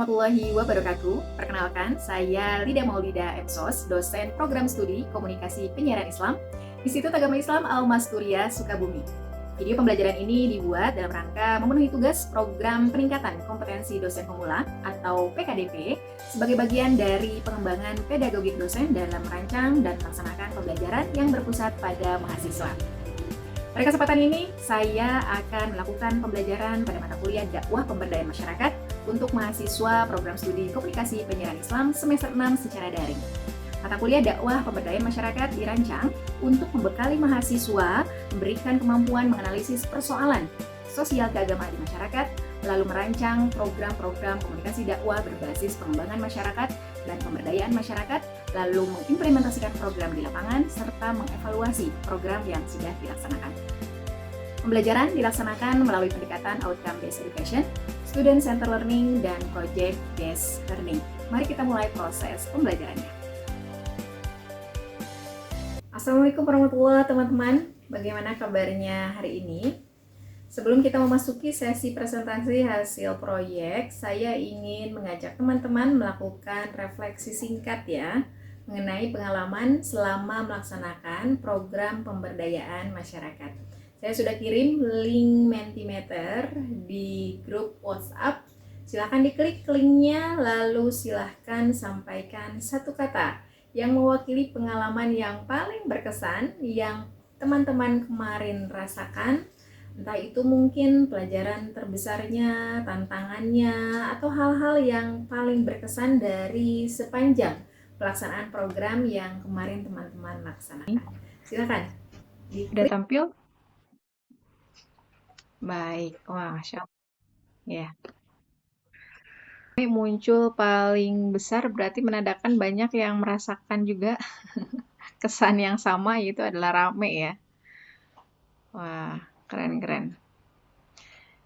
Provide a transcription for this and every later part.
warahmatullahi wabarakatuh. Perkenalkan, saya Lida Maulida MSOS, dosen program studi komunikasi penyiaran Islam di Institut Agama Islam Al-Masturiah, Sukabumi. Video pembelajaran ini dibuat dalam rangka memenuhi tugas program peningkatan kompetensi dosen pemula atau PKDP sebagai bagian dari pengembangan pedagogik dosen dalam merancang dan melaksanakan pembelajaran yang berpusat pada mahasiswa. Pada kesempatan ini, saya akan melakukan pembelajaran pada mata kuliah dakwah pemberdayaan masyarakat untuk mahasiswa program studi komunikasi penyiaran Islam semester 6 secara daring. Mata kuliah dakwah pemberdayaan masyarakat dirancang untuk membekali mahasiswa memberikan kemampuan menganalisis persoalan sosial keagamaan di masyarakat, lalu merancang program-program komunikasi dakwah berbasis pengembangan masyarakat dan pemberdayaan masyarakat, lalu mengimplementasikan program di lapangan, serta mengevaluasi program yang sudah dilaksanakan. Pembelajaran dilaksanakan melalui pendekatan outcome-based education, student-centered learning, dan project-based learning. Mari kita mulai proses pembelajarannya. Assalamualaikum warahmatullahi wabarakatuh, teman-teman. Bagaimana kabarnya hari ini? Sebelum kita memasuki sesi presentasi hasil proyek, saya ingin mengajak teman-teman melakukan refleksi singkat ya mengenai pengalaman selama melaksanakan program pemberdayaan masyarakat. Saya sudah kirim link Mentimeter di grup WhatsApp. Silahkan diklik linknya, lalu silahkan sampaikan satu kata yang mewakili pengalaman yang paling berkesan yang teman-teman kemarin rasakan. Entah itu mungkin pelajaran terbesarnya, tantangannya, atau hal-hal yang paling berkesan dari sepanjang pelaksanaan program yang kemarin teman-teman laksanakan. Silakan. Sudah tampil? Baik. Wah, Masya Allah. Ya. Ini muncul paling besar berarti menandakan banyak yang merasakan juga kesan yang sama, yaitu adalah rame ya. Wah, keren-keren.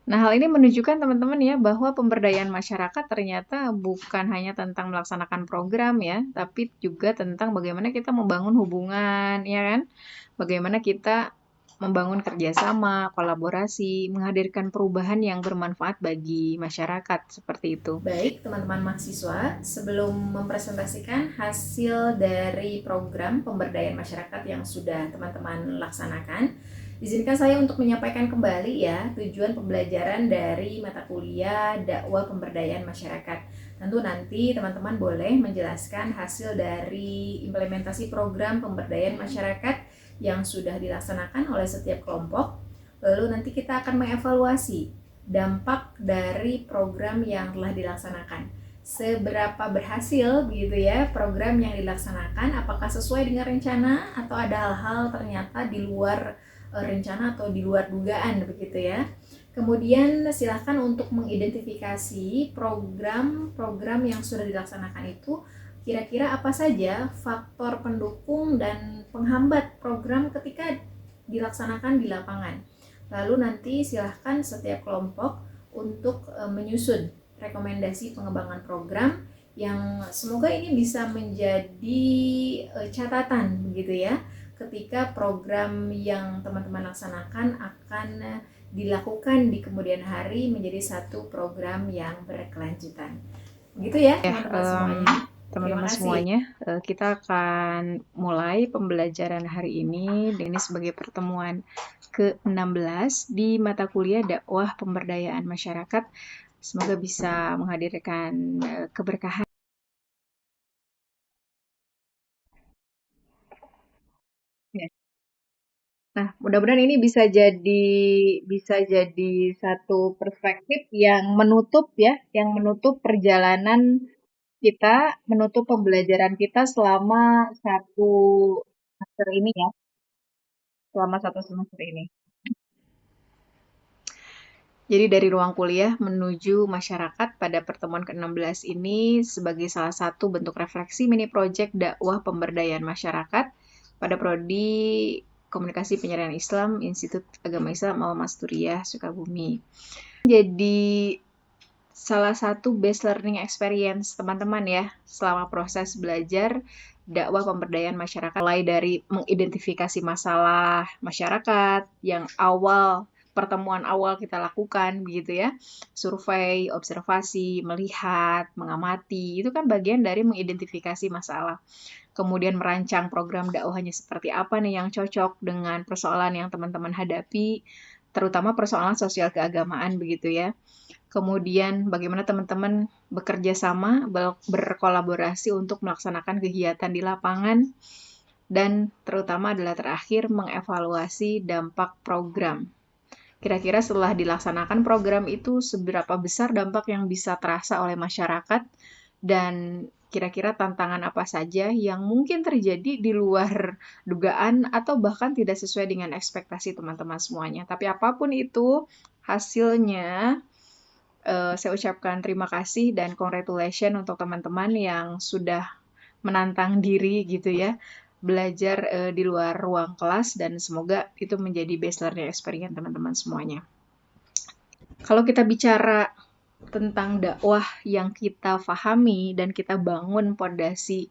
Nah, hal ini menunjukkan teman-teman ya bahwa pemberdayaan masyarakat ternyata bukan hanya tentang melaksanakan program ya, tapi juga tentang bagaimana kita membangun hubungan, ya kan? Bagaimana kita membangun kerjasama, kolaborasi, menghadirkan perubahan yang bermanfaat bagi masyarakat, seperti itu. Baik, teman-teman mahasiswa, sebelum mempresentasikan hasil dari program pemberdayaan masyarakat yang sudah teman-teman laksanakan, izinkan saya untuk menyampaikan kembali ya tujuan pembelajaran dari mata kuliah dakwah pemberdayaan masyarakat. Tentu nanti teman-teman boleh menjelaskan hasil dari implementasi program pemberdayaan masyarakat yang sudah dilaksanakan oleh setiap kelompok. Lalu nanti kita akan mengevaluasi dampak dari program yang telah dilaksanakan. Seberapa berhasil begitu ya program yang dilaksanakan, apakah sesuai dengan rencana atau ada hal-hal ternyata di luar rencana atau di luar dugaan begitu ya. Kemudian silahkan untuk mengidentifikasi program-program yang sudah dilaksanakan itu kira-kira apa saja faktor pendukung dan penghambat program ketika dilaksanakan di lapangan. Lalu nanti silahkan setiap kelompok untuk menyusun rekomendasi pengembangan program yang semoga ini bisa menjadi catatan begitu ya ketika program yang teman-teman laksanakan akan dilakukan di kemudian hari menjadi satu program yang berkelanjutan. Begitu ya teman-teman semuanya. Teman-teman semuanya, kita akan mulai pembelajaran hari ini. Ini sebagai pertemuan ke-16 di mata kuliah dakwah pemberdayaan masyarakat. Semoga bisa menghadirkan keberkahan. Ya. Nah, mudah-mudahan ini bisa jadi satu perspektif yang menutup ya, yang menutup perjalanan kita, menutup pembelajaran kita selama satu semester ini ya, selama satu semester ini. Jadi dari ruang kuliah menuju masyarakat pada pertemuan ke-16 ini sebagai salah satu bentuk refleksi mini project dakwah pemberdayaan masyarakat pada prodi Komunikasi Penyiaran Islam Institut Agama Islam Al-Masturiah Sukabumi. Jadi salah satu best learning experience teman-teman ya selama proses belajar dakwah pemberdayaan masyarakat, mulai dari mengidentifikasi masalah masyarakat yang awal pertemuan awal kita lakukan begitu ya. Survei, observasi, melihat, mengamati, itu kan bagian dari mengidentifikasi masalah. Kemudian merancang program dakwahnya seperti apa nih yang cocok dengan persoalan yang teman-teman hadapi, terutama persoalan sosial keagamaan begitu ya. Kemudian bagaimana teman-teman bekerja sama, berkolaborasi untuk melaksanakan kegiatan di lapangan, dan terutama adalah terakhir mengevaluasi dampak program. Kira-kira setelah dilaksanakan program itu seberapa besar dampak yang bisa terasa oleh masyarakat, dan kira-kira tantangan apa saja yang mungkin terjadi di luar dugaan atau bahkan tidak sesuai dengan ekspektasi teman-teman semuanya. Tapi apapun itu hasilnya, saya ucapkan terima kasih dan congratulations untuk teman-teman yang sudah menantang diri gitu ya, belajar di luar ruang kelas, dan semoga itu menjadi best learning experience teman-teman semuanya. Kalau kita bicara tentang dakwah yang kita pahami dan kita bangun pondasi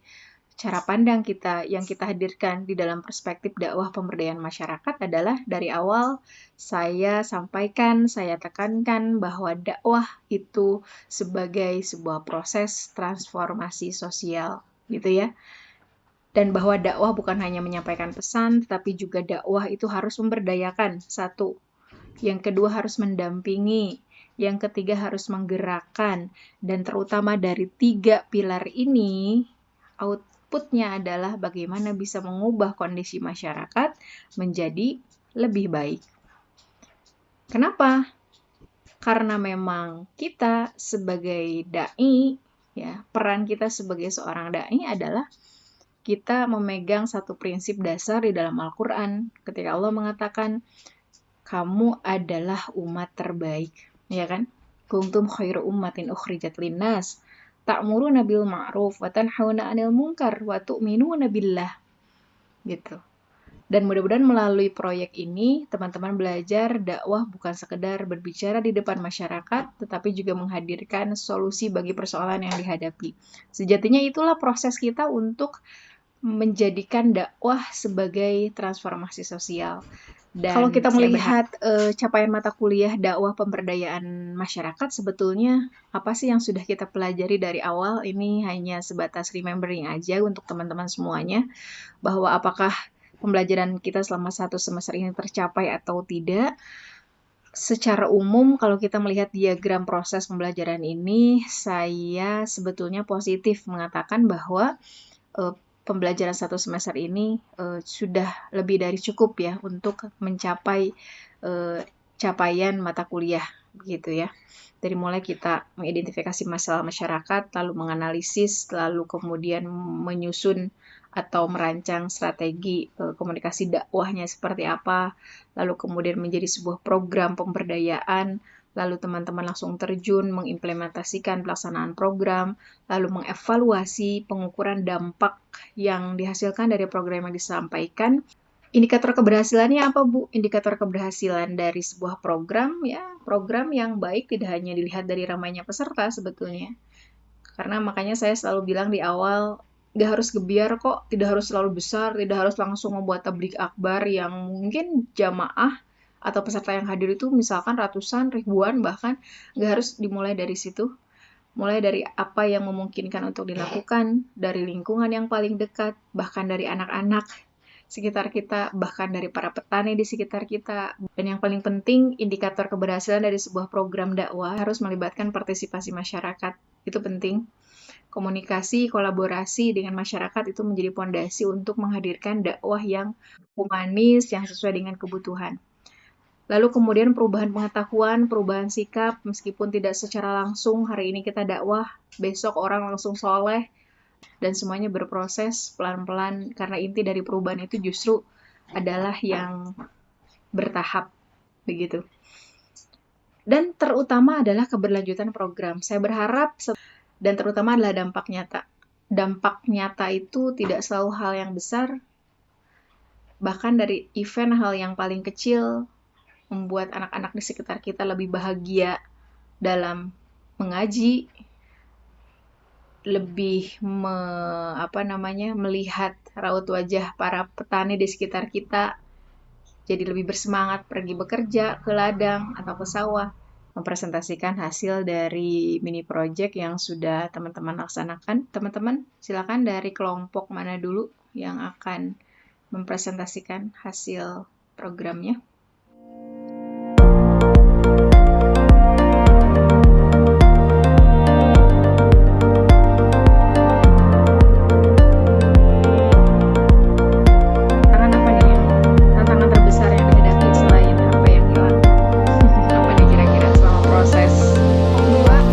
cara pandang kita yang kita hadirkan di dalam perspektif dakwah pemberdayaan masyarakat adalah dari awal saya sampaikan, saya tekankan bahwa dakwah itu sebagai sebuah proses transformasi sosial gitu ya. Dan bahwa dakwah bukan hanya menyampaikan pesan, tetapi juga dakwah itu harus memberdayakan, satu. Yang kedua harus mendampingi, yang ketiga harus menggerakkan, dan terutama dari 3 pilar ini, outputnya adalah bagaimana bisa mengubah kondisi masyarakat menjadi lebih baik. Kenapa? Karena memang kita sebagai da'i, ya, peran kita sebagai seorang da'i adalah kita memegang satu prinsip dasar di dalam Al-Quran ketika Allah mengatakan kamu adalah umat terbaik, ya kan? Kuntum khairu ummatin ukhrijat linnas ta'muruna bil ma'ruf wa tanhauna 'anil munkar wa tu'minuna billah. Gitu. Dan mudah-mudahan melalui proyek ini teman-teman belajar dakwah bukan sekedar berbicara di depan masyarakat, tetapi juga menghadirkan solusi bagi persoalan yang dihadapi. Sejatinya itulah proses kita untuk menjadikan dakwah sebagai transformasi sosial. Dan kalau kita melihat capaian mata kuliah dakwah pemberdayaan masyarakat, sebetulnya apa sih yang sudah kita pelajari dari awal? Ini hanya sebatas remembering aja untuk teman-teman semuanya, bahwa apakah pembelajaran kita selama 1 semester ini tercapai atau tidak. Secara umum, kalau kita melihat diagram proses pembelajaran ini, saya sebetulnya positif mengatakan bahwa pembelajaran 1 semester ini sudah lebih dari cukup ya untuk mencapai capaian mata kuliah begitu ya. Dari mulai kita mengidentifikasi masalah masyarakat, lalu menganalisis, lalu kemudian menyusun atau merancang strategi komunikasi dakwahnya seperti apa, lalu kemudian menjadi sebuah program pemberdayaan, lalu teman-teman langsung terjun mengimplementasikan pelaksanaan program, lalu mengevaluasi pengukuran dampak yang dihasilkan dari program yang disampaikan. Indikator keberhasilannya apa, Bu? Indikator keberhasilan dari sebuah program, ya, program yang baik tidak hanya dilihat dari ramainya peserta sebetulnya. Karena makanya saya selalu bilang di awal, nggak harus gebiar kok, tidak harus selalu besar, tidak harus langsung membuat tablik akbar yang mungkin jamaah atau peserta yang hadir itu misalkan ratusan, ribuan, bahkan nggak harus dimulai dari situ. Mulai dari apa yang memungkinkan untuk dilakukan, dari lingkungan yang paling dekat, bahkan dari anak-anak sekitar kita, bahkan dari para petani di sekitar kita. Dan yang paling penting, indikator keberhasilan dari sebuah program dakwah harus melibatkan partisipasi masyarakat. Itu penting. Komunikasi, kolaborasi dengan masyarakat itu menjadi pondasi untuk menghadirkan dakwah yang humanis, yang sesuai dengan kebutuhan. Lalu kemudian perubahan pengetahuan, perubahan sikap, meskipun tidak secara langsung, hari ini kita dakwah, besok orang langsung soleh, dan semuanya berproses pelan-pelan, karena inti dari perubahan itu justru adalah yang bertahap, begitu. Dan terutama adalah keberlanjutan program. Saya berharap, dan terutama adalah dampak nyata. Dampak nyata itu tidak selalu hal yang besar, bahkan dari event hal yang paling kecil, membuat anak-anak di sekitar kita lebih bahagia dalam mengaji, lebih melihat raut wajah para petani di sekitar kita, jadi lebih bersemangat pergi bekerja ke ladang atau ke sawah, mempresentasikan hasil dari mini project yang sudah teman-teman laksanakan. Teman-teman, silakan dari kelompok mana dulu yang akan mempresentasikan hasil programnya. Tantangan apa nih yang tantangan terbesar yang dihadapi selain HP yang hilang? Apa nih kira-kira selama proses membuat?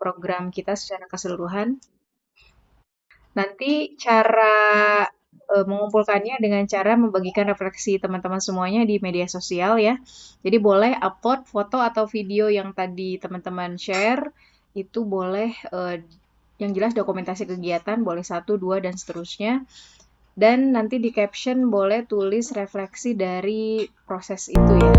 Program kita secara keseluruhan. Nanti cara mengumpulkannya dengan cara membagikan refleksi teman-teman semuanya di media sosial ya. Jadi boleh upload foto atau video yang tadi teman-teman share, itu boleh yang jelas dokumentasi kegiatan, boleh 1, 2, dan seterusnya. Dan nanti di caption boleh tulis refleksi dari proses itu ya.